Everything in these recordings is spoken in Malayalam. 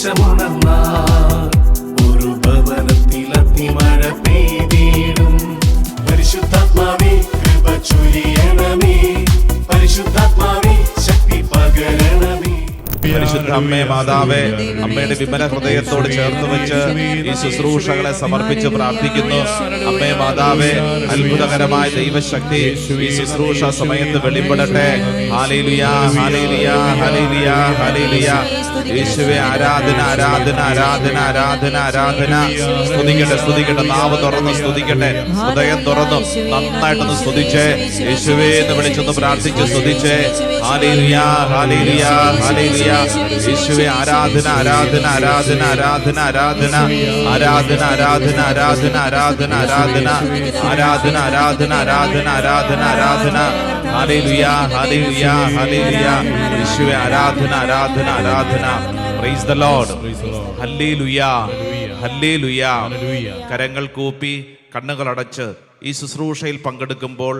ആവേശമുണർന്നാൽ ഒരു ഭവനത്തിൽ അഗ്നിമഴ പെയ്തിടും. പരിശുദ്ധാത്മാവേ കൃപ ചൊരിയണമേ, പരിശുദ്ധാത്മാവേ ശക്തി പകരണമേ. പരിശുദ്ധ അമ്മേ മാതാവേ, അമ്മയുടെ വിമല ഹൃദയത്തോട് ചേർത്ത് വെച്ച് ഈ ശുശ്രൂഷകളെ സമർപ്പിച്ച് പ്രാർത്ഥിക്കുന്നു. അമ്മേ മാതാവേ, അത്ഭുതകരമായ ദൈവശക്തി ഈ ശുശ്രൂഷ സമയത്ത് വെളിപ്പെടട്ടെ. ഹല്ലേലൂയ, ഹല്ലേലൂയ, ഹല്ലേലൂയ, ഹല്ലേലൂയ. യേശുവേ, ആരാധന, ആരാധന, ആരാധന, ആരാധന, ആരാധന. സ്തുതിക്കട്ടെ, സ്തുതിക്കട്ടെ. നാവ് തുറന്ന് സ്തുതിക്കട്ടെ, ഹൃദയം തുറന്നു നന്നായിട്ടൊന്ന് സ്തുതിച്ചേ. യേശുവേ എന്ന് വിളിച്ചൊന്ന് പ്രാർത്ഥിച്ച് സ്തുതിച്ചേ. ഹല്ലേലൂയ, ഹല്ലേലൂയ, ഹല്ലേലൂയ. യേശുവേ, ആരാധന, ആരാധന, ആരാധന, ആരാധന, ആരാധന, ആരാധന, ആരാധന, ആരാധന, ആരാധന, ആരാധന, ആരാധന, ആരാധന, ആരാധന, ആരാധന, ആരാധന. ഹല്ലേലൂയ, ഹല്ലേലൂയ, ഹല്ലേലൂയ. യേശുവേ, ആരാധന, ആരാധന, ആരാധന. Price the lord. ഹല്ലേലൂയ, ഹല്ലേലൂയ. കരങ്ങൾ കൂപ്പി കണ്ണുകൾ അടച്ച് ഈ ശുശ്രൂഷയിൽ പങ്കെടുക്കുമ്പോൾ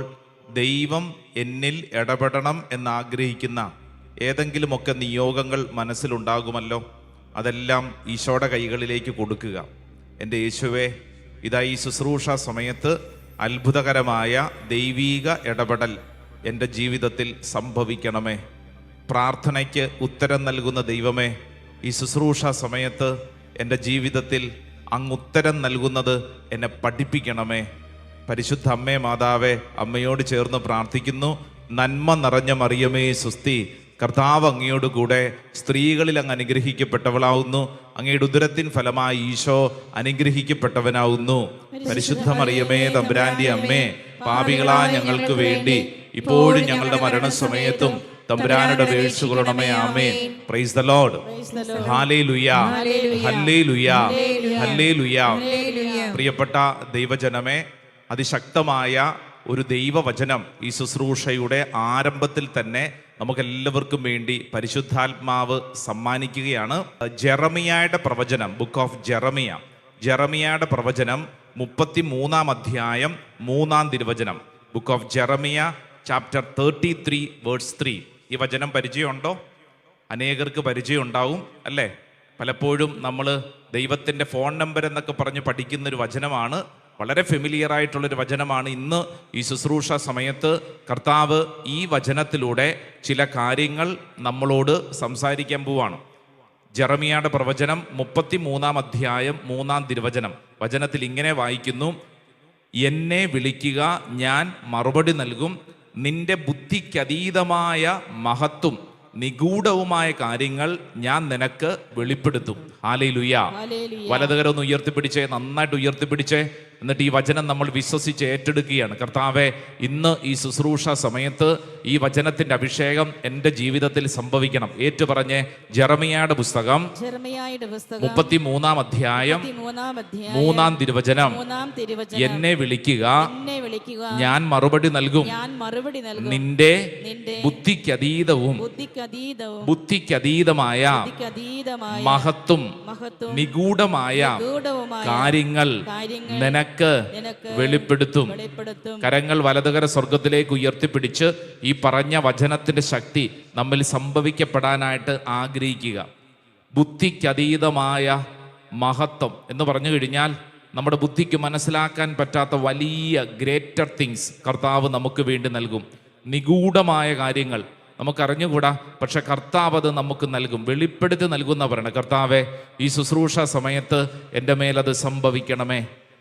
ദൈവം എന്നിൽ ഇടപെടണം എന്നാഗ്രഹിക്കുന്ന ഏതെങ്കിലുമൊക്കെ നിയോഗങ്ങൾ മനസ്സിലുണ്ടാകുമല്ലോ. അതെല്ലാം ഈശോയുടെ കൈകളിലേക്ക് കൊടുക്കുക. എൻ്റെ യേശുവേ, ഇതാ ഈ ശുശ്രൂഷ സമയത്ത് അത്ഭുതകരമായ ദൈവീക ഇടപെടൽ എൻ്റെ ജീവിതത്തിൽ സംഭവിക്കണമേ. പ്രാർത്ഥനയ്ക്ക് ഉത്തരം നൽകുന്ന ദൈവമേ, ഈ ശുശ്രൂഷ സമയത്ത് എൻ്റെ ജീവിതത്തിൽ അങ്ങ് ഉത്തരം നൽകുന്നത് എന്നെ പഠിപ്പിക്കണമേ. പരിശുദ്ധ അമ്മേ മാതാവേ, അമ്മയോട് ചേർന്ന് പ്രാർത്ഥിക്കുന്നു. നന്മ നിറഞ്ഞ മറിയമേ സുസ്തി, കർത്താവ് അങ്ങയോട് കൂടെ സ്ത്രീകളിൽ അങ്ങ് അനുഗ്രഹിക്കപ്പെട്ടവളാവുന്നു. അങ്ങയുടെ ഉദരത്തിൻ ഫലമായി ഈശോ അനുഗ്രഹിക്കപ്പെട്ടവനാവുന്നു. പരിശുദ്ധ മറിയമേ തമ്പുരാന്റെ അമ്മേ, പാപികളാ ഞങ്ങൾക്ക് വേണ്ടി ഇപ്പോഴും ഞങ്ങളുടെ മരണസമയത്തും തമ്പുരാനുടെ അപേക്ഷിച്ചുകൊള്ളണമേ. ആമേൻ. Praise the lord. ഹല്ലേലൂയ, ഹല്ലേലൂയ, ഹല്ലേലൂയ. പ്രിയപ്പെട്ട ദൈവജനമേ, അതിശക്തമായ ഒരു ദൈവവചനം ഈ ശുശ്രൂഷയുടെ ആരംഭത്തിൽ തന്നെ നമുക്കെല്ലാവർക്കും വേണ്ടി പരിശുദ്ധാത്മാവ് സമ്മാനിക്കുകയാണ്. ജെറമിയായുടെ പ്രവചനം, ബുക്ക് ഓഫ് ജെറമിയ, ജെറമിയായുടെ പ്രവചനം 33-ാം അധ്യായം 3-ാം തിരുവചനം. Book of Jeremiah chapter 33 verse 3. ഈ വചനം പരിചയമുണ്ടോ? അനേകർക്ക് പരിചയം ഉണ്ടാവും അല്ലേ? പലപ്പോഴും നമ്മൾ ദൈവത്തിൻ്റെ ഫോൺ നമ്പർ എന്നൊക്കെ പറഞ്ഞ് പഠിക്കുന്നൊരു വചനമാണ്. വളരെ ഫെമിലിയർ ആയിട്ടുള്ളൊരു വചനമാണ്. ഇന്ന് ഈ ശുശ്രൂഷ സമയത്ത് കർത്താവ് ഈ വചനത്തിലൂടെ ചില കാര്യങ്ങൾ നമ്മളോട് സംസാരിക്കാൻ പോവാണ്. ജെറമിയായുടെ പ്രവചനം 33-ാം അധ്യായം 3-ാം തിരുവചനം. വചനത്തിൽ ഇങ്ങനെ വായിക്കുന്നു: എന്നെ വിളിക്കുക, ഞാൻ മറുപടി നൽകും. നിന്റെ ബുദ്ധിക്കതീതമായ മഹത്തും നിഗൂഢവുമായ കാര്യങ്ങൾ ഞാൻ നിനക്ക് വെളിപ്പെടുത്തും. ഹല്ലേലൂയ. വലതുകരം ഒന്ന് ഉയർത്തിപ്പിടിച്ചേ, നന്നായിട്ട് ഉയർത്തിപ്പിടിച്ചേ. എന്നിട്ട് ഈ വചനം നമ്മൾ വിശ്വസിച്ച് ഏറ്റെടുക്കുകയാണ്. കർത്താവെ, ഇന്ന് ഈ ശുശ്രൂഷ സമയത്ത് ഈ വചനത്തിന്റെ അഭിഷേകം എൻ്റെ ജീവിതത്തിൽ സംഭവിക്കണം. ഏറ്റുപറഞ്ഞ് ജെറമിയായുടെ പുസ്തകം 33-ാം അധ്യായം 3-ാം തിരുവചനം. എന്നെ വിളിക്കുക, ഞാൻ മറുപടി നൽകും. നിന്റെ ബുദ്ധിക്കതീതവും ബുദ്ധിക്കതീതമായ മഹത്തും നിഗൂഢമായ കാര്യങ്ങൾ നിനക്ക് വെളിപ്പെടുത്തും. കരങ്ങൾ വലതുകര സ്വർഗത്തിലേക്ക് ഉയർത്തിപ്പിടിച്ച് ഈ പറഞ്ഞ വചനത്തിന്റെ ശക്തി നമ്മിൽ സംഭവിക്കപ്പെടാനായിട്ട് ആഗ്രഹിക്കുക. ബുദ്ധിക്കതീതമായ മഹത്വം എന്ന് പറഞ്ഞു കഴിഞ്ഞാൽ നമ്മുടെ ബുദ്ധിക്ക് മനസ്സിലാക്കാൻ പറ്റാത്ത വലിയ ഗ്രേറ്റർ തിങ്സ് കർത്താവ് നമുക്ക് വേണ്ടി നൽകും. നിഗൂഢമായ കാര്യങ്ങൾ നമുക്കറിഞ്ഞുകൂടാ, പക്ഷെ കർത്താവ് അത് നമുക്ക് നൽകും, വെളിപ്പെടുത്തി നൽകുന്നവരാണ്. കർത്താവെ, ഈ ശുശ്രൂഷ സമയത്ത് എൻ്റെ മേലത് സംഭവിക്കണമേ.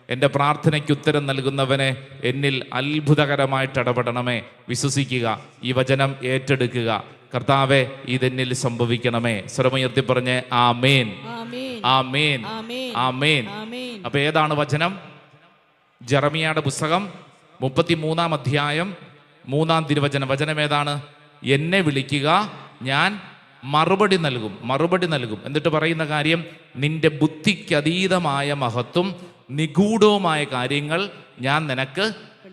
എൻ്റെ പ്രാർത്ഥനയ്ക്ക് ഉത്തരം നൽകുന്നവനെ എന്നിൽ അത്ഭുതകരമായിട്ട് ഇടപെടണമേ. വിശ്വസിക്കുക, ഈ വചനം ഏറ്റെടുക്കുക. കർത്താവെ, ഇതെന്നിൽ സംഭവിക്കണമേ. സ്വരമുയർത്തി പറഞ്ഞ് ആമേൻ, ആമേൻ, ആമേൻ. അപ്പൊ ഏതാണ് വചനം? ജെറമിയായുടെ പുസ്തകം 33-ാം അധ്യായം 3-ാം തിരുവചനം. വചനം ഏതാണ്? എന്നെ വിളിക്കുക, ഞാൻ മറുപടി നൽകും. മറുപടി നൽകും. എന്നിട്ട് പറയുന്ന കാര്യം, നിന്റെ ബുദ്ധിക്കതീതമായ മഹത്വം നിഗൂഢവുമായ കാര്യങ്ങൾ ഞാൻ നിനക്ക്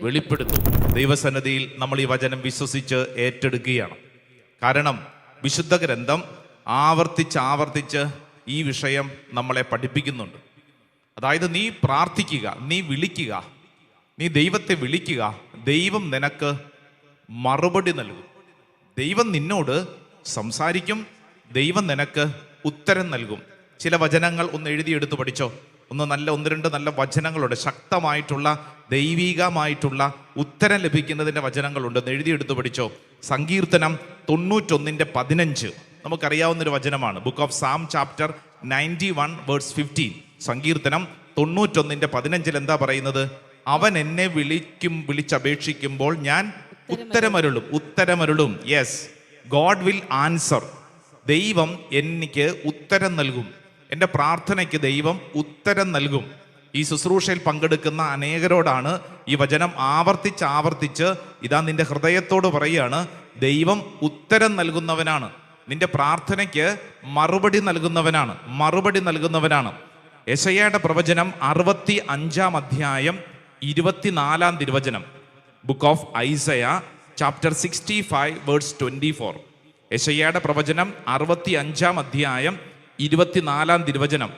വെളിപ്പെടുത്തും. ദൈവസന്നിധിയിൽ നമ്മൾ ഈ വചനം വിശ്വസിച്ച് ഏറ്റെടുക്കുകയാണ്. കാരണം വിശുദ്ധ ഗ്രന്ഥം ആവർത്തിച്ച് ഈ വിഷയം നമ്മളെ പഠിപ്പിക്കുന്നുണ്ട്. അതായത് നീ പ്രാർത്ഥിക്കുക, നീ വിളിക്കുക, നീ ദൈവത്തെ വിളിക്കുക, ദൈവം നിനക്ക് മറുപടി നൽകും. ദൈവം നിന്നോട് സംസാരിക്കും, ദൈവം നിനക്ക് ഉത്തരം നൽകും. ചില വചനങ്ങൾ ഒന്ന് എഴുതിയെടുത്ത് പഠിച്ചോ. ഒന്ന് രണ്ട് നല്ല വചനങ്ങളുണ്ട്, ശക്തമായിട്ടുള്ള ദൈവികമായിട്ടുള്ള ഉത്തരം ലഭിക്കുന്നതിൻ്റെ വചനങ്ങളുണ്ട്. ഒന്ന് എഴുതിയെടുത്ത് പഠിച്ചോ. സങ്കീർത്തനം 91:15 നമുക്കറിയാവുന്നൊരു വചനമാണ്. Book of Psalm chapter 91 verse 15. സങ്കീർത്തനം 91:15 എന്താ പറയുന്നത്? അവൻ എന്നെ വിളിച്ചപേക്ഷിക്കുമ്പോൾ ഞാൻ ഉത്തരമരുളും. Yes, God will answer. ദൈവം എനിക്ക് ഉത്തരം നൽകും. എൻ്റെ പ്രാർത്ഥനയ്ക്ക് ദൈവം ഉത്തരം നൽകും. ഈ ശുശ്രൂഷയിൽ പങ്കെടുക്കുന്ന അനേകരോടാണ് ഈ വചനം ആവർത്തിച്ച് ഇതാ നിന്റെ ഹൃദയത്തോട് പറയുകയാണ്, ദൈവം ഉത്തരം നൽകുന്നവനാണ്. നിന്റെ പ്രാർത്ഥനയ്ക്ക് മറുപടി നൽകുന്നവനാണ്. യെശയ്യായുടെ പ്രവചനം 65:24 book of Isaiah chapter 65 verse 24. യെശയ്യായുടെ പ്രവചനം 65:24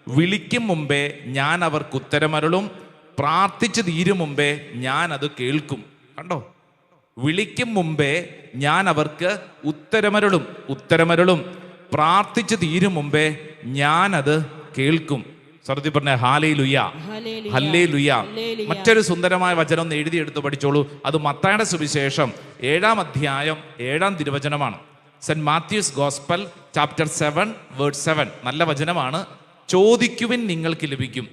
വിളിക്കും മുമ്പേ ഞാൻ അവർക്ക് ഉത്തരമരുളും, പ്രാർത്ഥിച്ചു തീരും മുമ്പേ ഞാൻ അത് കേൾക്കും. കണ്ടോ? വിളിക്കും മുമ്പേ ഞാൻ അവർക്ക് ഉത്തരമരുളും, പ്രാർത്ഥിച്ചു തീരും മുമ്പേ ഞാൻ അത് കേൾക്കും. സർത്തി പറഞ്ഞ ഹല്ലേലൂയ, ഹല്ലേലൂയ. മറ്റൊരു സുന്ദരമായ വചനം ഒന്ന് എഴുതിയെടുത്ത് പഠിച്ചോളൂ. അത് മത്തായിയുടെ സുവിശേഷം 7:7 saint Matthew's gospel chapter 7 verse 7. നല്ല വചനമാണ്. ചോദിക്കുവിൻ നിങ്ങൾക്ക് ലഭിക്കും,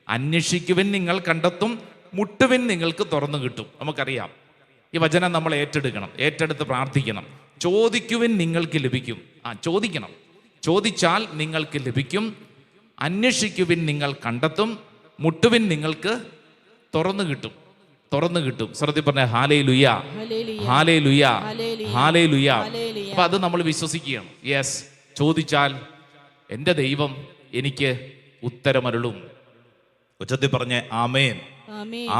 അന്വേഷിക്കുവിൻ നിങ്ങൾ കണ്ടെത്തും, മുട്ടുവിൻ നിങ്ങൾക്ക് തുറന്നു കിട്ടും. നമുക്കറിയാം ഈ വചനം നമ്മൾ ഏറ്റെടുത്ത് പ്രാർത്ഥിക്കണം. ചോദിക്കുവിൻ നിങ്ങൾക്ക് ലഭിക്കും. ചോദിക്കണം. ചോദിച്ചാൽ നിങ്ങൾക്ക് ലഭിക്കും. അന്വേഷിക്കുവിൻ നിങ്ങൾ കണ്ടെത്തും, മുട്ടുവിൻ നിങ്ങൾക്ക് തുറന്നു കിട്ടും. ശ്രദ്ധ പറഞ്ഞ ഹല്ലേലൂയ, ഹല്ലേലൂയ, ഹല്ലേലൂയ. അപ്പൊ അത് നമ്മൾ വിശ്വസിക്കുകയാണ്. യെസ്, ചോദിച്ചാൽ എൻ്റെ ദൈവം എനിക്ക് ഉത്തരമരുളും. ഉച്ചത്തിൽ പറഞ്ഞ ആമേൻ,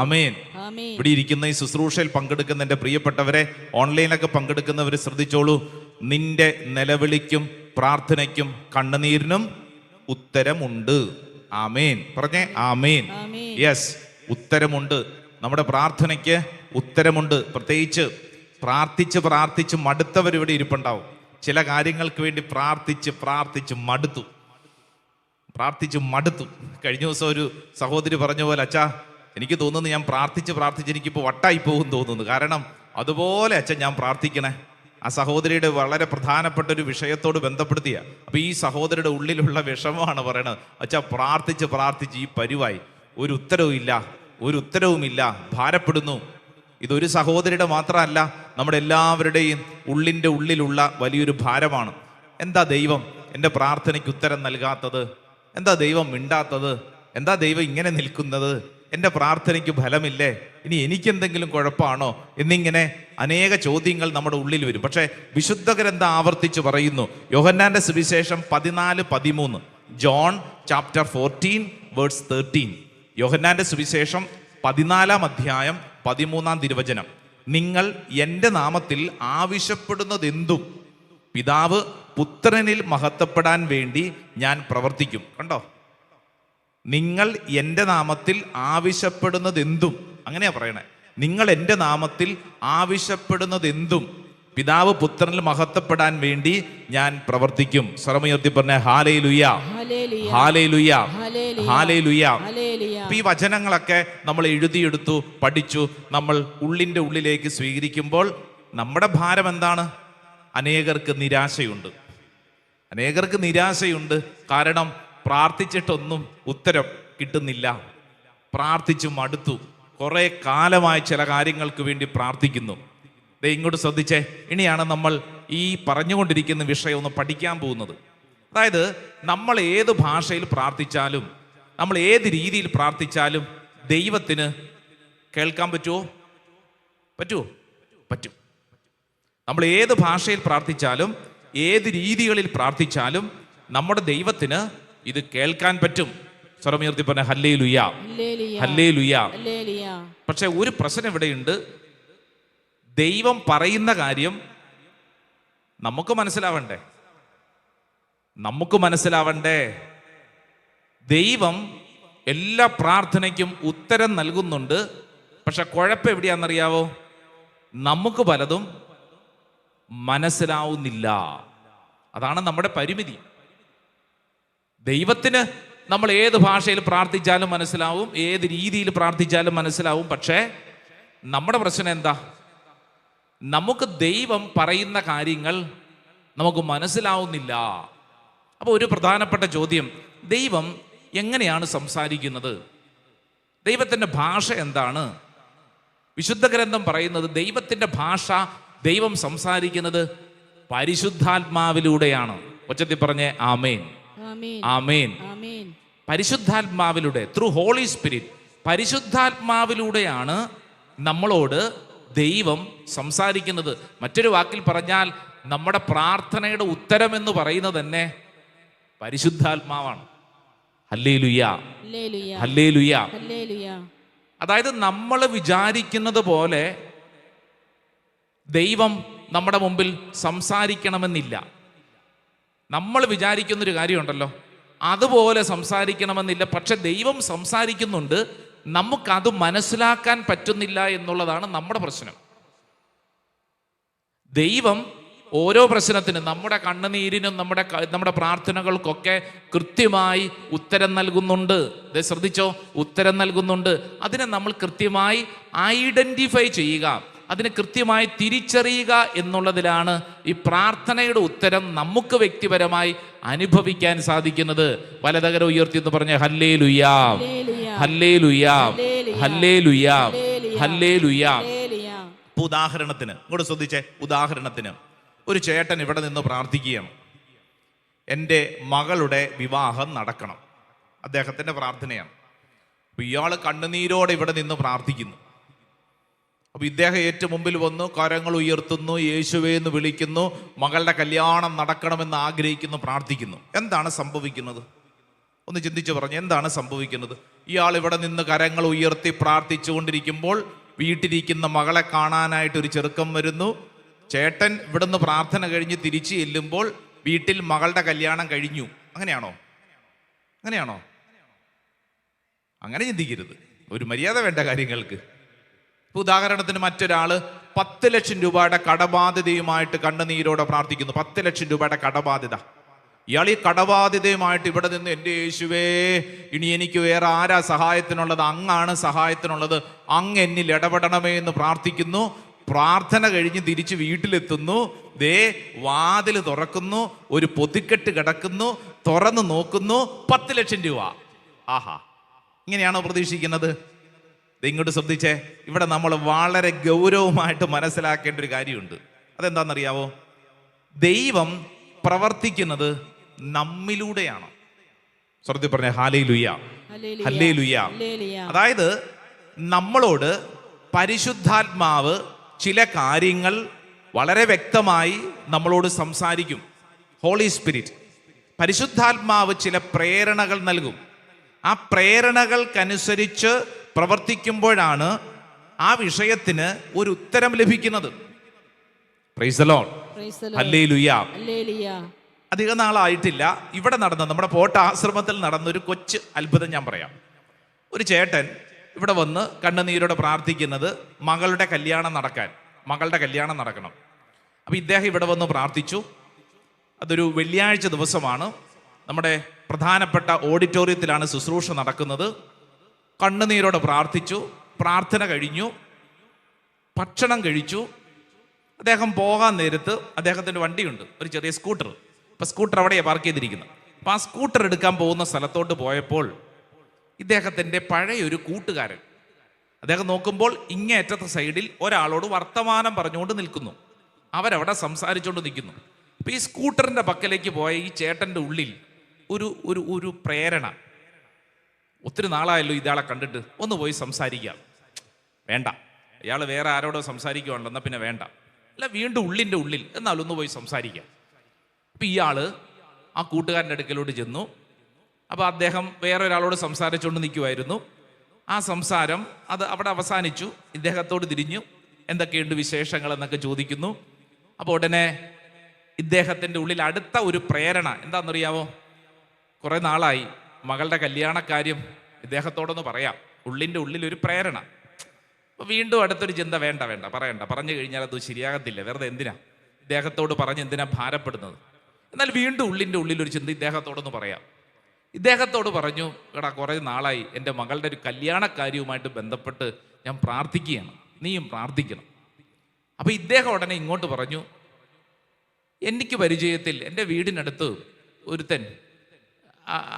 ആമേൻ. ഇവിടെ ഇരിക്കുന്ന ഈ ശുശ്രൂഷയിൽ പങ്കെടുക്കുന്ന എൻ്റെ പ്രിയപ്പെട്ടവരെ, ഓൺലൈനിലൊക്കെ പങ്കെടുക്കുന്നവർ ശ്രദ്ധിച്ചോളൂ. നിന്റെ നിലവിളിക്കും പ്രാർത്ഥനയ്ക്കും കണ്ണുനീരിനും ഉത്തരമുണ്ട്. ആമേൻ പറഞ്ഞേ, ആമേൻ. യെസ്, ഉത്തരമുണ്ട്. നമ്മുടെ പ്രാർത്ഥനയ്ക്ക് ഉത്തരമുണ്ട്. പ്രത്യേകിച്ച് പ്രാർത്ഥിച്ച് മടുത്തവർ ഇവിടെ ഇരിപ്പുണ്ടാവും. ചില കാര്യങ്ങൾക്ക് വേണ്ടി പ്രാർത്ഥിച്ച് മടുത്തു. കഴിഞ്ഞ ദിവസം ഒരു സഹോദരി പറഞ്ഞ പോലെ, അച്ഛാ എനിക്ക് തോന്നുന്നു ഞാൻ പ്രാർത്ഥിച്ച് എനിക്കിപ്പോൾ വട്ടായി പോകും തോന്നുന്നു. കാരണം അതുപോലെ അച്ഛൻ ഞാൻ പ്രാർത്ഥിക്കണേ. ആ സഹോദരിയുടെ വളരെ പ്രധാനപ്പെട്ട ഒരു വിഷയത്തോട് ബന്ധപ്പെടുത്തിയ. അപ്പൊ ഈ സഹോദരിയുടെ ഉള്ളിലുള്ള വിഷമമാണ് പറയണത്. അച്ഛാ പ്രാർത്ഥിച്ച് ഈ പരുവായി, ഒരു ഉത്തരവുമില്ല, ഭാരപ്പെടുന്നു. ഇതൊരു സഹോദരിയുടെ മാത്രമല്ല, നമ്മുടെ എല്ലാവരുടെയും ഉള്ളിലുള്ള വലിയൊരു ഭാരമാണ്. എന്താ ദൈവം എൻ്റെ പ്രാർത്ഥനയ്ക്ക് ഉത്തരം നൽകാത്തത്? എന്താ ദൈവം മിണ്ടാത്തത്? എന്താ ദൈവം ഇങ്ങനെ നിൽക്കുന്നത്? എൻ്റെ പ്രാർത്ഥനയ്ക്ക് ഫലമില്ലേ? ഇനി എനിക്കെന്തെങ്കിലും കുഴപ്പമാണോ? എന്നിങ്ങനെ അനേക ചോദ്യങ്ങൾ നമ്മുടെ ഉള്ളിൽ വരും. പക്ഷേ വിശുദ്ധ ഗ്രന്ഥം ആവർത്തിച്ച് പറയുന്നു. യോഹന്നാന്റെ സുവിശേഷം 14:13, ജോൺ ചാപ്റ്റർ 14 വേഴ്സ് 13. യോഹന്നാന്റെ സുവിശേഷം 14:13 നിങ്ങൾ എൻ്റെ നാമത്തിൽ ആവശ്യപ്പെടുന്നതെന്തും പിതാവ് പുത്രനിൽ മഹത്വപ്പെടാൻ വേണ്ടി ഞാൻ പ്രവർത്തിക്കും. കണ്ടോ? നിങ്ങൾ എൻ്റെ നാമത്തിൽ ആവശ്യപ്പെടുന്നതെന്തും, അങ്ങനെയാ പറയണേ. നിങ്ങൾ എൻ്റെ നാമത്തിൽ ആവശ്യപ്പെടുന്നതെന്തും പിതാവ് പുത്രനിൽ മഹത്വപ്പെടാൻ വേണ്ടി ഞാൻ പ്രവർത്തിക്കും. സ്വരമുയർത്തി പറഞ്ഞ ഹല്ലേലൂയ, ഹല്ലേലൂയ, ഹല്ലേലൂയ. ഈ വചനങ്ങളൊക്കെ നമ്മൾ എഴുതിയെടുത്തു, പഠിച്ചു, നമ്മൾ ഉള്ളിലേക്ക് സ്വീകരിക്കുമ്പോൾ നമ്മുടെ ഭാരം എന്താണ്? അനേകർക്ക് നിരാശയുണ്ട്. കാരണം പ്രാർത്ഥിച്ചിട്ടൊന്നും ഉത്തരം കിട്ടുന്നില്ല. പ്രാർത്ഥിച്ചു മടുത്തു. കുറെ കാലമായി ചില കാര്യങ്ങൾക്ക് വേണ്ടി പ്രാർത്ഥിക്കുന്നു. ഇങ്ങോട്ട് ശ്രദ്ധിച്ചേ. ഇനിയാണ് നമ്മൾ ഈ പറഞ്ഞുകൊണ്ടിരിക്കുന്ന വിഷയം ഒന്ന് പഠിക്കാൻ പോകുന്നത്. അതായത് നമ്മൾ ഏത് ഭാഷയിൽ പ്രാർത്ഥിച്ചാലും, നമ്മൾ ഏത് രീതിയിൽ പ്രാർത്ഥിച്ചാലും ദൈവത്തിന് കേൾക്കാൻ പറ്റുമോ? പറ്റും. നമ്മൾ ഏത് ഭാഷയിൽ പ്രാർത്ഥിച്ചാലും, ഏത് രീതികളിൽ പ്രാർത്ഥിച്ചാലും നമ്മുടെ ദൈവത്തിന് ഇത് കേൾക്കാൻ പറ്റും. സ്വരമുയർത്തി പറഞ്ഞ ഹല്ലേലൂയ, ഹല്ലേലൂയ. പക്ഷെ ഒരു പ്രശ്നം ഇവിടെയുണ്ട്. ദൈവം പറയുന്ന കാര്യം നമുക്ക് മനസ്സിലാവണ്ടേ. ദൈവം എല്ലാ പ്രാർത്ഥനയ്ക്കും ഉത്തരം നൽകുന്നുണ്ട്. പക്ഷെ കുഴപ്പം എവിടെയാണെന്നറിയാവോ? നമുക്ക് പലതും മനസ്സിലാവുന്നില്ല. അതാണ് നമ്മുടെ പരിമിതി. ദൈവത്തിന് നമ്മൾ ഏത് ഭാഷയിൽ പ്രാർത്ഥിച്ചാലും മനസ്സിലാവും, ഏത് രീതിയിൽ പ്രാർത്ഥിച്ചാലും മനസ്സിലാവും. പക്ഷേ നമ്മുടെ പ്രശ്നം എന്താ? നമുക്ക് ദൈവം പറയുന്ന കാര്യങ്ങൾ നമുക്ക് മനസ്സിലാവുന്നില്ല. അപ്പോൾ ഒരു പ്രധാനപ്പെട്ട ചോദ്യം, ദൈവം എങ്ങനെയാണ് സംസാരിക്കുന്നത്? ദൈവത്തിൻ്റെ ഭാഷ എന്താണ്? വിശുദ്ധ ഗ്രന്ഥം പറയുന്നത് ദൈവത്തിൻ്റെ ഭാഷ, ദൈവം സംസാരിക്കുന്നത് പരിശുദ്ധാത്മാവിലൂടെയാണ്. ഉച്ചത്തിൽ പറഞ്ഞേ ആമേൻ, ആമേൻ. പരിശുദ്ധാത്മാവിലൂടെ, ത്രൂ ഹോളി സ്പിരിറ്റ്, പരിശുദ്ധാത്മാവിലൂടെയാണ് നമ്മളോട് ദൈവം സംസാരിക്കുന്നത്. മറ്റൊരു വാക്കിൽ പറഞ്ഞാൽ നമ്മുടെ പ്രാർത്ഥനയുടെ ഉത്തരം എന്ന് പറയുന്നത് തന്നെ പരിശുദ്ധാത്മാവാണ്. Hallelujah, hallelujah. അതായത് നമ്മൾ വിചാരിക്കുന്നത് പോലെ ദൈവം നമ്മുടെ മുമ്പിൽ സംസാരിക്കണമെന്നില്ല. നമ്മൾ വിചാരിക്കുന്നൊരു കാര്യമുണ്ടല്ലോ, അതുപോലെ സംസാരിക്കണമെന്നില്ല. പക്ഷെ ദൈവം സംസാരിക്കുന്നുണ്ട്, നമുക്കത് മനസ്സിലാക്കാൻ പറ്റുന്നില്ല എന്നുള്ളതാണ് നമ്മുടെ പ്രശ്നം. ദൈവം ഓരോ പ്രശ്നത്തിനും, നമ്മുടെ കണ്ണുനീരിനും നമ്മുടെ പ്രാർത്ഥനകൾക്കൊക്കെ കൃത്യമായി ഉത്തരം നൽകുന്നുണ്ട്. ശ്രദ്ധിച്ചോ, ഉത്തരം നൽകുന്നുണ്ട്. അതിനെ നമ്മൾ കൃത്യമായി ഐഡന്റിഫൈ ചെയ്യുക, അതിനെ കൃത്യമായി തിരിച്ചറിയുക എന്നുള്ളതിലാണ് ഈ പ്രാർത്ഥനയുടെ ഉത്തരം നമുക്ക് വ്യക്തിപരമായി അനുഭവിക്കാൻ സാധിക്കുന്നത്. വലതകര ഉയർത്തി എന്ന് പറഞ്ഞ ഹല്ലേലൂയാ, ഹല്ലേലൂയാ, ഹല്ലേലൂയാ, ഹല്ലേലൂയാ. ഉദാഹരണത്തിന് ഇങ്ങോട്ട് ശ്രദ്ധിച്ചേ. ഉദാഹരണത്തിന് ഒരു ചേട്ടൻ ഇവിടെ നിന്ന് പ്രാർത്ഥിക്കുകയാണ്, എൻ്റെ മകളുടെ വിവാഹം നടക്കണം. അദ്ദേഹത്തിൻ്റെ പ്രാർത്ഥനയാണ്. അപ്പൊ ഇയാൾ കണ്ണുനീരോടെ ഇവിടെ നിന്ന് പ്രാർത്ഥിക്കുന്നു. അപ്പൊ ഇദ്ദേഹം ഏറ്റവും മുമ്പിൽ വന്നു, കരങ്ങൾ ഉയർത്തുന്നു, യേശുവേ എന്ന് വിളിക്കുന്നു, മകളുടെ കല്യാണം നടക്കണമെന്ന് ആഗ്രഹിക്കുന്നു, പ്രാർത്ഥിക്കുന്നു. എന്താണ് സംഭവിക്കുന്നത്? ഒന്ന് ചിന്തിച്ചു പറഞ്ഞു, എന്താണ് സംഭവിക്കുന്നത്? ഇയാൾ ഇവിടെ നിന്ന് കരങ്ങൾ ഉയർത്തി പ്രാർത്ഥിച്ചുകൊണ്ടിരിക്കുമ്പോൾ വീട്ടിലിരിക്കുന്ന മകളെ കാണാനായിട്ട് ഒരു ചെറുക്കം വരുന്നു. ചേട്ടൻ ഇവിടുന്ന് പ്രാർത്ഥന കഴിഞ്ഞ് തിരിച്ചു ചെല്ലുമ്പോൾ വീട്ടിൽ മകളുടെ കല്യാണം കഴിഞ്ഞു. അങ്ങനെയാണോ? അങ്ങനെയാണോ? അങ്ങനെ ചിന്തിക്കരുത്. ഒരു മര്യാദ വേണ്ട കാര്യങ്ങൾക്ക്. ഉദാഹരണത്തിന് മറ്റൊരാള് 10 ലക്ഷം രൂപയുടെ കടബാധ്യതയുമായിട്ട് കണ്ണുനീരോടെ പ്രാർത്ഥിക്കുന്നു. 10 ലക്ഷം രൂപയുടെ കടബാധ്യത. ഇയാൾ ഈ കടബാധ്യതയുമായിട്ട് ഇവിടെ നിന്ന്, എൻ്റെ യേശുവേ, ഇനി എനിക്ക് വേറെ ആരാ സഹായത്തിനുള്ളത്? അങ്ങാണ് സഹായത്തിനുള്ളത്, അങ്ങ് എന്നിൽ ഇടപെടണമേ എന്ന് പ്രാർത്ഥിക്കുന്നു. പ്രാർത്ഥന കഴിഞ്ഞ് തിരിച്ച് വീട്ടിലെത്തുന്നു. ദേ വാതിൽ തുറക്കുന്നു, ഒരു പൊതിക്കെട്ട് കിടക്കുന്നു, തുറന്നു നോക്കുന്നു, 10 ലക്ഷം രൂപ. ആഹാ, ഇങ്ങനെയാണോ പ്രതീക്ഷിക്കുന്നത്? ഇങ്ങോട്ട് ശ്രദ്ധിച്ചേ. ഇവിടെ നമ്മൾ വളരെ ഗൗരവമായിട്ട് മനസ്സിലാക്കേണ്ട ഒരു കാര്യമുണ്ട്. അതെന്താണെന്നറിയാവോ? ദൈവം പ്രവർത്തിക്കുന്നത് നമ്മിലൂടെയാണ്. ശ്രദ്ധ പറഞ്ഞ ഹല്ലേലൂയ, ഹല്ലേലൂയ. അതായത് നമ്മളോട് പരിശുദ്ധാത്മാവ് ചില കാര്യങ്ങൾ വളരെ വ്യക്തമായി നമ്മളോട് സംസാരിക്കും. ഹോളി സ്പിരിറ്റ്, പരിശുദ്ധാത്മാവ് ചില പ്രേരണകൾ നൽകും. ആ പ്രേരണകൾക്കനുസരിച്ച് പ്രവർത്തിക്കുമ്പോഴാണ് ആ വിഷയത്തിന് ഒരു ഉത്തരം ലഭിക്കുന്നത്. Price the lord, hallelujah. അധിക നാളായിട്ടില്ല, ഇവിടെ നടന്ന, നമ്മുടെ പോട്ട ആശ്രമത്തിൽ നടന്ന ഒരു കൊച്ചു അത്ഭുതം ഞാൻ പറയാം. ഒരു ചേട്ടൻ ഇവിടെ വന്ന് കണ്ണുനീരോടെ പ്രാർത്ഥിക്കുന്നത് മകളുടെ കല്യാണം നടക്കണം. അപ്പൊ ഇദ്ദേഹം ഇവിടെ വന്ന് പ്രാർത്ഥിച്ചു. അതൊരു വെള്ളിയാഴ്ച ദിവസമാണ്. നമ്മുടെ പ്രധാനപ്പെട്ട ഓഡിറ്റോറിയത്തിലാണ് ശുശ്രൂഷ നടക്കുന്നത്. കണ്ണുനീരോടെ പ്രാർത്ഥിച്ചു. പ്രാർത്ഥന കഴിഞ്ഞു, ഭക്ഷണം കഴിച്ചു. അദ്ദേഹം പോകാൻ നേരത്ത് അദ്ദേഹത്തിൻ്റെ വണ്ടിയുണ്ട്, ഒരു ചെറിയ സ്കൂട്ടർ. അപ്പം സ്കൂട്ടർ അവിടെയാണ് പാർക്ക് ചെയ്തിരിക്കുന്നത്. അപ്പം ആ സ്കൂട്ടർ എടുക്കാൻ പോകുന്ന സ്ഥലത്തോട്ട് പോയപ്പോൾ ഇദ്ദേഹത്തിൻ്റെ പഴയൊരു കൂട്ടുകാരൻ, അദ്ദേഹം നോക്കുമ്പോൾ ഇങ്ങേറ്റത്തെ സൈഡിൽ ഒരാളോട് വർത്തമാനം പറഞ്ഞുകൊണ്ട് നിൽക്കുന്നു. അവരവിടെ സംസാരിച്ചുകൊണ്ട് നിൽക്കുന്നു. അപ്പം ഈ സ്കൂട്ടറിൻ്റെ പക്കലേക്ക് പോയ ഈ ചേട്ടൻ്റെ ഉള്ളിൽ ഒരു പ്രേരണ, ഒത്തിരി നാളായല്ലോ ഇയാളെ കണ്ടിട്ട്, ഒന്ന് പോയി സംസാരിക്കാം. വേണ്ട, ഇയാൾ വേറെ ആരോടോ സംസാരിക്കുവാണല്ലോ, എന്നാൽ പിന്നെ വേണ്ട. അല്ല, വീണ്ടും ഉള്ളിൻ്റെ ഉള്ളിൽ എന്നാലും ഒന്ന് പോയി സംസാരിക്കാം. അപ്പം ഇയാള് ആ കൂട്ടുകാരൻ്റെ അടുക്കലോട്ട് ചെന്നു. അപ്പോൾ അദ്ദേഹം വേറെ ഒരാളോട് സംസാരിച്ചുകൊണ്ട് നിൽക്കുമായിരുന്നു. ആ സംസാരം അത് അവിടെ അവസാനിച്ചു. ഇദ്ദേഹത്തോട് തിരിഞ്ഞു, എന്തൊക്കെയുണ്ട് വിശേഷങ്ങൾ എന്നൊക്കെ ചോദിക്കുന്നു. അപ്പോൾ ഉടനെ ഇദ്ദേഹത്തിൻ്റെ ഉള്ളിൽ അടുത്ത ഒരു പ്രേരണ എന്താണെന്നറിയാമോ? കുറേ നാളായി മകളുടെ കല്യാണക്കാര്യം ഇദ്ദേഹത്തോടൊന്ന് പറയാം. ഉള്ളിൻ്റെ ഉള്ളിൽ ഒരു പ്രേരണ. അപ്പോൾ വീണ്ടും അടുത്തൊരു ചിന്ത, വേണ്ട പറയണ്ട, പറഞ്ഞു കഴിഞ്ഞാൽ അത് ശരിയാകത്തില്ല, വെറുതെ എന്തിനാ ഇദ്ദേഹത്തോട് പറഞ്ഞ് എന്തിനാ ഭാരപ്പെടുന്നത്. എന്നാൽ വീണ്ടും ഉള്ളിൻ്റെ ഉള്ളിലൊരു ചിന്ത, ഇദ്ദേഹത്തോടൊന്ന് പറയാം. ഇദ്ദേഹത്തോട് പറഞ്ഞു, എടാ കുറേ നാളായി എൻ്റെ മകളുടെ ഒരു കല്യാണക്കാര്യവുമായിട്ട് ബന്ധപ്പെട്ട് ഞാൻ പ്രാർത്ഥിക്കുകയാണ്, നീയും പ്രാർത്ഥിക്കണം. അപ്പോൾ ഇദ്ദേഹം ഉടനെ ഇങ്ങോട്ട് പറഞ്ഞു, എനിക്ക് പരിചയത്തിൽ എൻ്റെ വീടിനടുത്ത് ഒരുത്തൻ,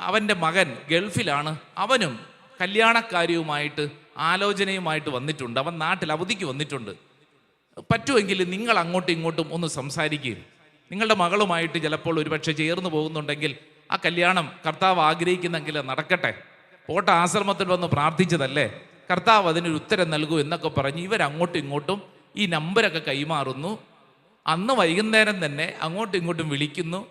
അവൻ്റെ മകൻ ഗൾഫിലാണ്, അവനും കല്യാണക്കാര്യവുമായിട്ട് ആലോചനയുമായിട്ട് വന്നിട്ടുണ്ട്, അവൻ നാട്ടിൽ അവധിക്ക് വന്നിട്ടുണ്ട്. പറ്റുമെങ്കിൽ നിങ്ങൾ അങ്ങോട്ടും ഇങ്ങോട്ടും ഒന്ന് സംസാരിക്കുകയും നിങ്ങളുടെ മകളുമായിട്ട് ചിലപ്പോൾ ഒരുപക്ഷെ ചേർന്ന് പോകുന്നുണ്ടെങ്കിൽ ആ കല്യാണം കർത്താവ് ആഗ്രഹിക്കുന്നെങ്കിൽ നടക്കട്ടെ, പോട്ട ആശ്രമത്തിൽ വന്ന് പ്രാർത്ഥിച്ചതല്ലേ, കർത്താവ് അതിനൊരു ഉത്തരം നൽകൂ എന്നൊക്കെ പറഞ്ഞ് ഇവരങ്ങോട്ടും ഇങ്ങോട്ടും ഈ നമ്പരൊക്കെ കൈമാറുന്നു. അന്ന് വൈകുന്നേരം തന്നെ അങ്ങോട്ടും ഇങ്ങോട്ടും വിളിക്കുന്നു.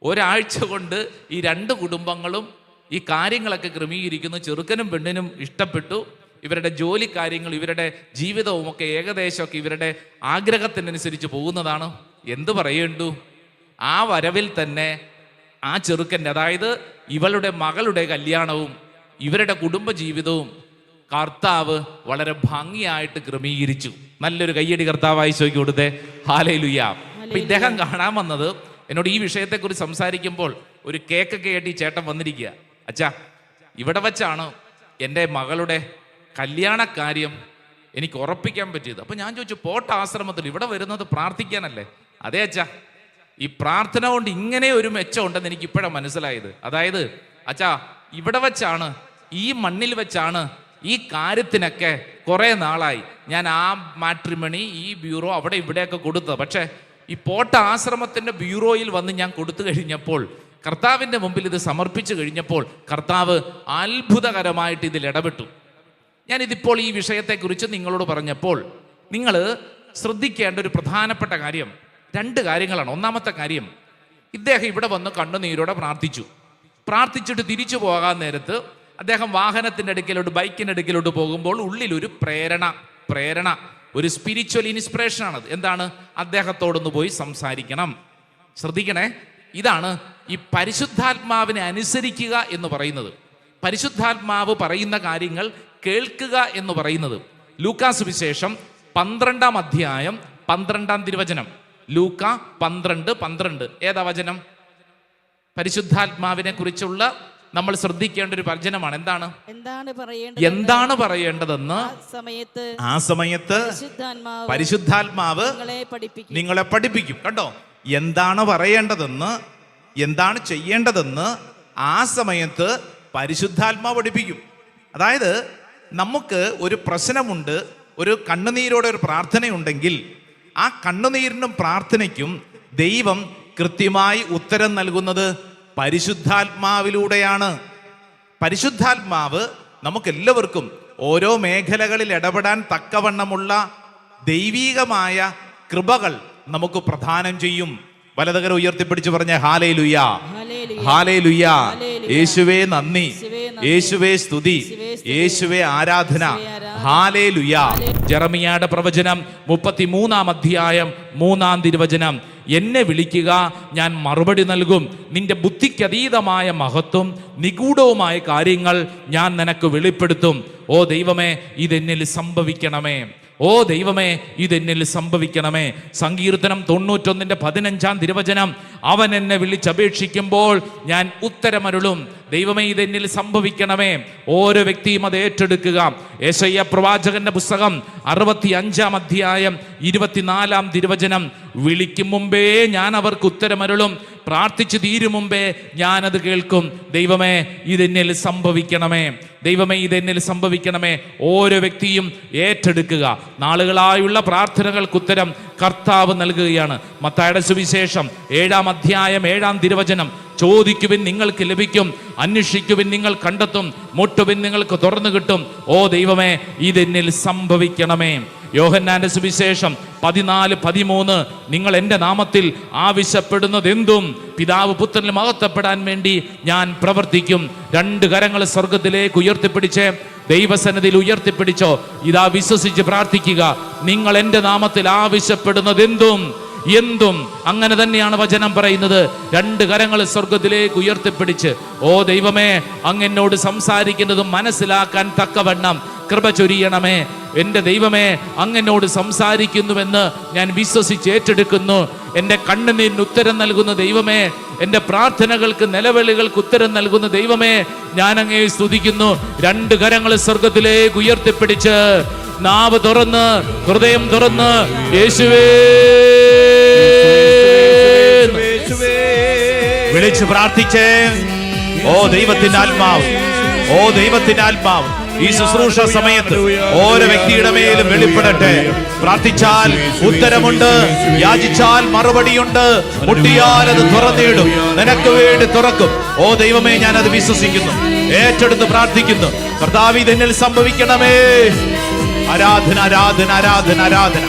ഒരാഴ്ച കൊണ്ട് ഈ രണ്ട് കുടുംബങ്ങളും ഈ കാര്യങ്ങളൊക്കെ ക്രമീകരിക്കുന്നു. ചെറുക്കനും പെണ്ണിനും ഇഷ്ടപ്പെട്ടു. ഇവരുടെ ജോലി കാര്യങ്ങൾ, ഇവരുടെ ജീവിതവും ഒക്കെ ഏകദേശമൊക്കെ ഇവരുടെ ആഗ്രഹത്തിനനുസരിച്ച് പോകുന്നതാണ്. എന്തു പറയേണ്ടു, ആ വരവിൽ തന്നെ ആ ചെറുക്കൻ്റെ, അതായത് ഇവളുടെ മകളുടെ കല്യാണവും ഇവരുടെ കുടുംബജീവിതവും കർത്താവ് വളരെ ഭംഗിയായിട്ട് ക്രമീകരിച്ചു. നല്ലൊരു കയ്യടി കർത്താവായി ചോദിച്ചു കൊടുത്തേ. ഹല്ലേലൂയ. അപ്പൊ ഇദ്ദേഹം കാണാൻ വന്നത്, എന്നോട് ഈ വിഷയത്തെക്കുറിച്ച് സംസാരിക്കുമ്പോൾ ഒരു കേക്കൊക്കെ ആയിട്ട് ഈ ചേട്ടൻ വന്നിരിക്കുക. അച്ഛാ, ഇവിടെ വച്ചാണ് എൻ്റെ മകളുടെ കല്യാണക്കാര്യം എനിക്ക് ഉറപ്പിക്കാൻ പറ്റിയത്. അപ്പൊ ഞാൻ ചോദിച്ചു, പോട്ട ആശ്രമത്തിൽ ഇവിടെ വരുന്നത് പ്രാർത്ഥിക്കാനല്ലേ? അതെ അച്ഛാ, ഈ പ്രാർത്ഥന കൊണ്ട് ഇങ്ങനെ ഒരു മെച്ചം ഉണ്ടെന്ന് എനിക്ക് ഇപ്പോഴാണ് മനസ്സിലായത്. അതായത് അച്ഛാ, ഇവിടെ വച്ചാണ്, ഈ മണ്ണിൽ വെച്ചാണ് ഈ കാര്യത്തിനൊക്കെ കുറേ നാളായി ഞാൻ ആ മാട്രിമണി, ഈ ബ്യൂറോ അവിടെ ഇവിടെയൊക്കെ കൊടുത്തത്. പക്ഷെ ഈ പോട്ട ആശ്രമത്തിന്റെ ബ്യൂറോയിൽ വന്ന് ഞാൻ കൊടുത്തു കഴിഞ്ഞപ്പോൾ, കർത്താവിൻ്റെ മുമ്പിൽ ഇത് സമർപ്പിച്ചു കഴിഞ്ഞപ്പോൾ, കർത്താവ് അത്ഭുതകരമായിട്ട് ഇതിൽ ഇടപെട്ടു. ഞാനിതിപ്പോൾ ഈ വിഷയത്തെക്കുറിച്ച് നിങ്ങളോട് പറഞ്ഞപ്പോൾ നിങ്ങൾ ശ്രദ്ധിക്കേണ്ട ഒരു പ്രധാനപ്പെട്ട കാര്യം, രണ്ട് കാര്യങ്ങളാണ്. ഒന്നാമത്തെ കാര്യം, ഇദ്ദേഹം ഇവിടെ വന്ന് കണ്ണുനീരോടെ പ്രാർത്ഥിച്ചിട്ട് തിരിച്ചു പോകാൻ നേരത്ത് അദ്ദേഹം വാഹനത്തിൻ്റെ അടുക്കലോട്ട്, ബൈക്കിൻ്റെ അടുക്കലോട്ട് പോകുമ്പോൾ ഉള്ളിലൊരു പ്രേരണ, ഒരു സ്പിരിച്വൽ ഇൻസ്പിറേഷനാണത്. എന്താണ്? അദ്ദേഹത്തോടൊന്ന് പോയി സംസാരിക്കണം. ശ്രദ്ധിക്കണേ, ഇതാണ് ഈ പരിശുദ്ധാത്മാവിനെ അനുസരിക്കുക എന്ന് പറയുന്നത്. പരിശുദ്ധാത്മാവ് പറയുന്ന കാര്യങ്ങൾ കേൾക്കുക എന്ന് പറയുന്നത്. ലൂക്കാ സുവിശേഷം 12-ാം അധ്യായം 12-ാം തിരുവചനം. ലൂക്ക 12:12. ഏതാ വചനം? പരിശുദ്ധാത്മാവിനെ കുറിച്ചുള്ള നമ്മൾ ശ്രദ്ധിക്കേണ്ട ഒരു വചനമാണ്. എന്താണ് പറയേണ്ടതെന്ന് ആ സമയത്ത് പരിശുദ്ധാത്മാവ് നിങ്ങളെ പഠിപ്പിക്കും. കണ്ടോ, എന്താണ് പറയേണ്ടതെന്ന്, എന്താണ് ചെയ്യേണ്ടതെന്ന് ആ സമയത്ത് പരിശുദ്ധാത്മാവ് പഠിപ്പിക്കും. അതായത് നമുക്ക് ഒരു പ്രശ്നമുണ്ട്, ഒരു കണ്ണുനീരോടെ ഒരു പ്രാർത്ഥനയുണ്ടെങ്കിൽ ആ കണ്ണുനീരിനും പ്രാർത്ഥനയ്ക്കും ദൈവം കൃത്യമായി ഉത്തരം നൽകുന്നത് പരിശുദ്ധാത്മാവിലൂടെയാണ്. പരിശുദ്ധാത്മാവ് നമുക്കെല്ലാവർക്കും ഓരോ മേഖലകളിൽ ഇടപെടാൻ തക്കവണ്ണമുള്ള ദൈവീകമായ കൃപകൾ നമുക്ക് പ്രദാനം ചെയ്യും. വലതുകരം ഉയർത്തിപ്പിടിച്ച് പറഞ്ഞ ഹല്ലേലൂയ, ഹല്ലേലൂയ. യേശുവേ നന്ദി, യേശുവേ സ്തുതി, യേശുവേ ആരാധന. ഹല്ലേലൂയ. ജെറമിയായുടെ പ്രവചനം 33-ാം അധ്യായം 3-ാം തിരുവചനം. എന്നെ വിളിക്കുക, ഞാൻ മറുപടി നൽകും. നിന്റെ ബുദ്ധിക്കതീതമായ മഹത്വം, നിഗൂഢവുമായ കാര്യങ്ങൾ ഞാൻ നിനക്ക് വെളിപ്പെടുത്തും. ഓ ദൈവമേ, ഇതെന്നിൽ സംഭവിക്കണമേ. ഓ ദൈവമേ, ഇതെന്നിൽ സംഭവിക്കണമേ. സങ്കീർത്തനം 91-15-ാം തിരുവചനം. അവൻ എന്നെ വിളിച്ചപേക്ഷിക്കുമ്പോൾ ഞാൻ ഉത്തരമരുളും. ദൈവമേ, ഇതെന്നിൽ സംഭവിക്കണമേ. ഓരോ വ്യക്തിയും അത് ഏറ്റെടുക്കുക. യെശയ്യാ പ്രവാചകന്റെ പുസ്തകം 65-ാം അധ്യായം 24-ാം തിരുവചനം. വിളിക്കും മുമ്പേ ഞാൻ അവർക്ക് ഉത്തരമരുളും, പ്രാർത്ഥിച്ചു തീരും മുമ്പേ ഞാനത് കേൾക്കും. ദൈവമേ, ഇതെന്നിൽ സംഭവിക്കണമേ. ദൈവമേ, ഇതെന്നിൽ സംഭവിക്കണമേ. ഓരോ വ്യക്തിയും ഏറ്റെടുക്കുക. നാളുകളായുള്ള പ്രാർത്ഥനകൾക്ക് ഉത്തരം കർത്താവ് നൽകുകയാണ്. മത്തായിയുടെ സുവിശേഷം 7-ാം അധ്യായം 7-ാം തിരുവചനം. ചോദിക്കുവിൻ നിങ്ങൾക്ക് ലഭിക്കും, അന്വേഷിക്കുവിൻ നിങ്ങൾ കണ്ടെത്തും, മുട്ടുവിൻ നിങ്ങൾക്ക് തുറന്നു കിട്ടും. ഓ ദൈവമേ, ഇതെന്നിൽ സംഭവിക്കണമേ. യോഹന്നാന്റെ സുവിശേഷം 14:13. നിങ്ങൾ എൻ്റെ നാമത്തിൽ ആവശ്യപ്പെടുന്നത് എന്തും പിതാവ് പുത്രനിൽ മഹത്വപ്പെടാൻ വേണ്ടി ഞാൻ പ്രവർത്തിക്കും. 2 കരങ്ങൾ സ്വർഗത്തിലേക്ക് ഉയർത്തിപ്പിടിച്ച് ദൈവസന്നിധിയിൽ ഉയർത്തിപ്പിടിച്ചോ. ഇതാ വിശ്വസിച്ച് പ്രാർത്ഥിക്കുക. നിങ്ങൾ എൻ്റെ നാമത്തിൽ ആവശ്യപ്പെടുന്നത് എന്തും അങ്ങനെ തന്നെയാണ് വചനം പറയുന്നത്. 2 കരങ്ങൾ സ്വർഗത്തിലേക്ക് ഉയർത്തിപ്പിടിച്ച്, ഓ ദൈവമേ, അങ്ങെന്നോട് സംസാരിക്കുന്നതും മനസ്സിലാക്കാൻ തക്കവണ്ണം കൃപ ചൊരിയണമേ. എൻ്റെ ദൈവമേ, അങ്ങെന്നോട് സംസാരിക്കുന്നുവെന്ന് ഞാൻ വിശ്വസിച്ച് ഏറ്റെടുക്കുന്നു. എൻ്റെ കണ്ണുനീരിന് ഉത്തരം നൽകുന്ന ദൈവമേ, എൻ്റെ പ്രാർത്ഥനകൾക്ക് നിലവിളികൾക്ക് ഉത്തരം നൽകുന്ന ദൈവമേ, ഞാൻ അങ്ങയെ സ്തുതിക്കുന്നു. 2 കരങ്ങൾ സ്വർഗത്തിലേക്ക് ഉയർത്തിപ്പിടിച്ച് നാവ് തുറന്ന് ഹൃദയം തുറന്ന് യേശുവേ വിളിച്ച് പ്രാർത്ഥിച്ചേ. ഓ ദൈവത്തിന്റെ ആത്മാവ്, ഓ ദൈവത്തിന്റെ ആത്മാവ് ഈ ശുശ്രൂഷ സമയത്ത് ഓരോ വ്യക്തിയുടെ മേലും വെളിപ്പെടട്ടെ. പ്രാർത്ഥിച്ചാൽ ഉത്തരമുണ്ട്, യാചിച്ചാൽ മറുപടിയുണ്ട്, മുട്ടിയാൽ അത് തുറന്നിടും, നിനക്ക് വേണ്ടി തുറക്കും. ഓ ദൈവമേ, ഞാൻ അത് വിശ്വസിക്കുന്നു, ഏറ്റെടുത്ത് പ്രാർത്ഥിക്കുന്നു. കർത്താവേ, ഇതെന്നിൽ സംഭവിക്കണമേ. ആരാധന, ആരാധന, ആരാധന, ആരാധന.